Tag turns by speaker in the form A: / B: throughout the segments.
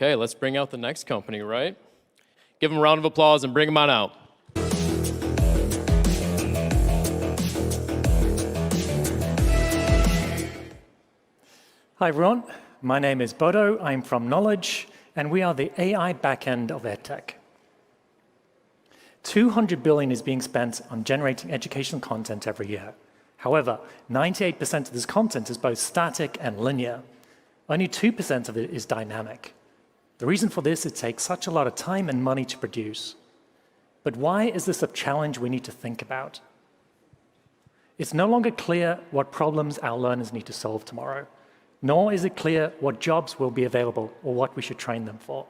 A: Okay, let's bring out the next company, right? Give them a round of applause and bring them on out.
B: Hi, everyone. My name is Bodo. I'm from NOLEJ, and we are the AI backend of Edtech. 200 billion is being spent on generating educational content every year. However, 98% of this content is both static and linear. Only 2% of it is dynamic. The reason for this is it takes such a lot of time and money to produce. But why is this a challenge we need to think about? It's no longer clear what problems our learners need to solve tomorrow, nor is it clear what jobs will be available or what we should train them for.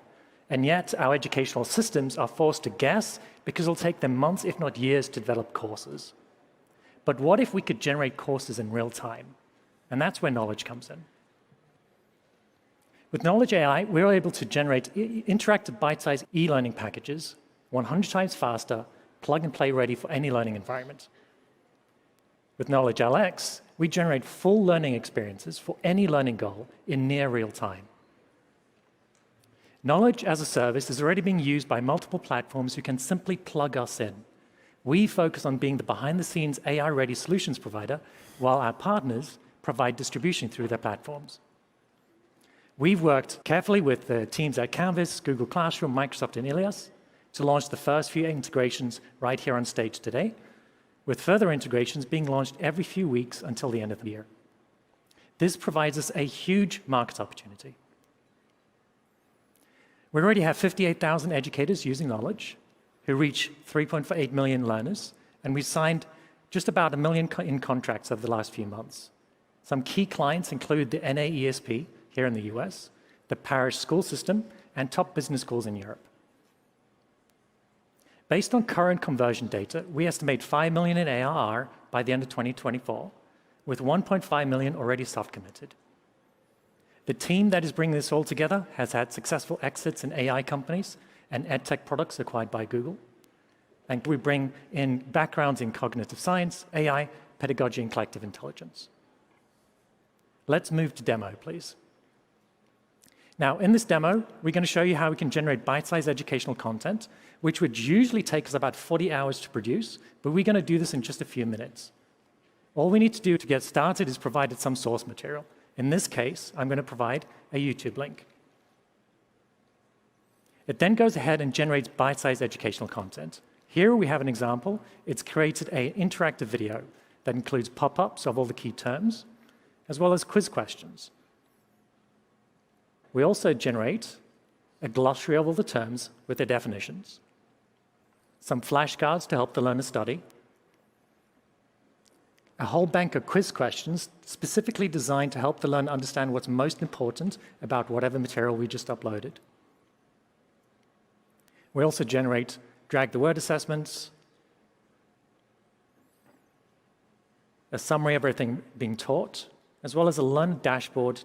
B: And yet, our educational systems are forced to guess because it'll take them months, if not years, to develop courses. But what if we could generate courses in real time? And that's where NOLEJ comes in. With NOLEJ AI, we're able to generate interactive bite-sized e-learning packages 100 times faster, plug-and-play ready for any learning environment. With NOLEJ LX, we generate full learning experiences for any learning goal in near real time. NOLEJ as a service is already being used by multiple platforms who can simply plug us in. We focus on being the behind-the-scenes AI-ready solutions provider, while our partners provide distribution through their platforms. We've worked carefully with the teams at Canvas, Google Classroom, Microsoft, and Ilias to launch the first few integrations right here on stage today, with further integrations being launched every few weeks until the end of the year. This provides us a huge market opportunity. We already have 58,000 educators using NOLEJ, who reach 3.8 million learners, and we signed just about 1 million in contracts over the last few months. Some key clients include the NAESP here in the US, the Parish School System, and top business schools in Europe. Based on current conversion data, we estimate 5 million in ARR by the end of 2024, with 1.5 million already soft committed. The team that is bringing this all together has had successful exits in AI companies and Edtech products acquired by Google. And we bring in backgrounds in cognitive science, AI, pedagogy, and collective intelligence. Let's move to demo, please. Now, in this demo, we're going to show you how we can generate bite-sized educational content, which would usually take us about 40 hours to produce, but we're going to do this in just a few minutes. All we need to do to get started is provide some source material. In this case, I'm going to provide a YouTube link. It then goes ahead and generates bite-sized educational content. Here we have an example. It's created an interactive video that includes pop-ups of all the key terms, as well as quiz questions. We also generate a glossary of all the terms with their definitions, some flashcards to help the learner study, a whole bank of quiz questions specifically designed to help the learner understand what's most important about whatever material we just uploaded. We also generate drag the word assessments, a summary of everything being taught, as well as a learner dashboard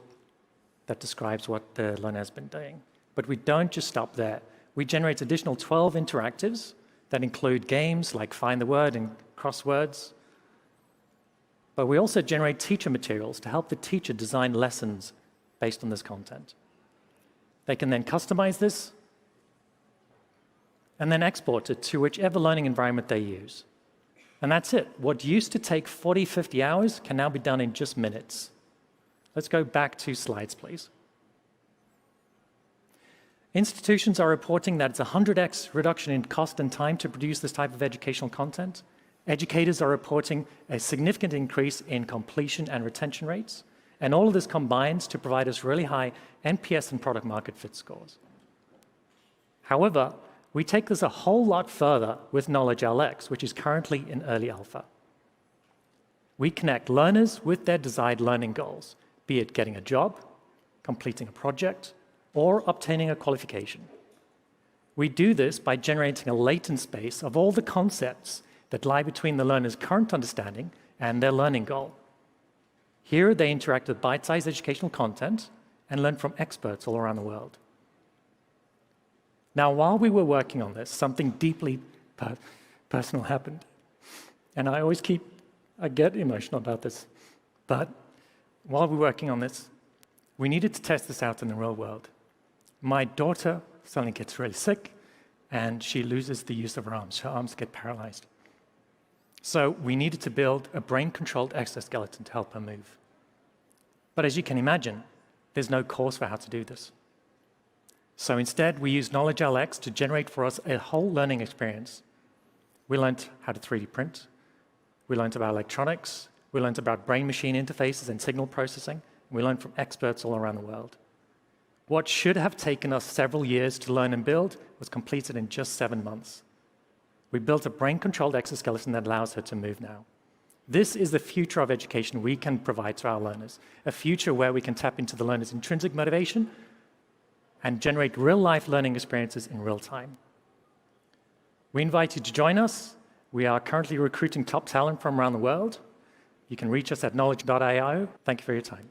B: that describes what the learner has been doing. But we don't just stop there. We generate additional 12 interactives that include games like Find the Word and Crosswords. But we also generate teacher materials to help the teacher design lessons based on this content. They can then customize this and then export it to whichever learning environment they use. And that's it. What used to take 40, 50 hours can now be done in just minutes. Let's go back 2 slides, please. Institutions are reporting that it's a 100x reduction in cost and time to produce this type of educational content. Educators are reporting a significant increase in completion and retention rates. And all of this combines to provide us really high NPS and product market fit scores. However, we take this a whole lot further with NOLEJ LX, which is currently in early alpha. We connect learners with their desired learning goals, be it getting a job, completing a project, or obtaining a qualification. We do this by generating a latent space of all the concepts that lie between the learner's current understanding and their learning goal. Here, they interact with bite-sized educational content and learn from experts all around the world. Now, while we were working on this, something deeply personal happened. And I get emotional about this, but while we were working on this, we needed to test this out in the real world. My daughter suddenly gets really sick, and she loses the use of her arms. Her arms get paralyzed. So we needed to build a brain-controlled exoskeleton to help her move. But as you can imagine, there's no course for how to do this. So instead, we used NOLEJ LX to generate for us a whole learning experience. We learned how to 3D print. We learned about electronics. We learned about brain-machine interfaces and signal processing. We learned from experts all around the world. What should have taken us several years to learn and build was completed in just 7 months. We built a brain-controlled exoskeleton that allows her to move now. This is the future of education we can provide to our learners, a future where we can tap into the learner's intrinsic motivation and generate real-life learning experiences in real time. We invite you to join us. We are currently recruiting top talent from around the world. You can reach us at NOLEJ the AI. Thank you for your time.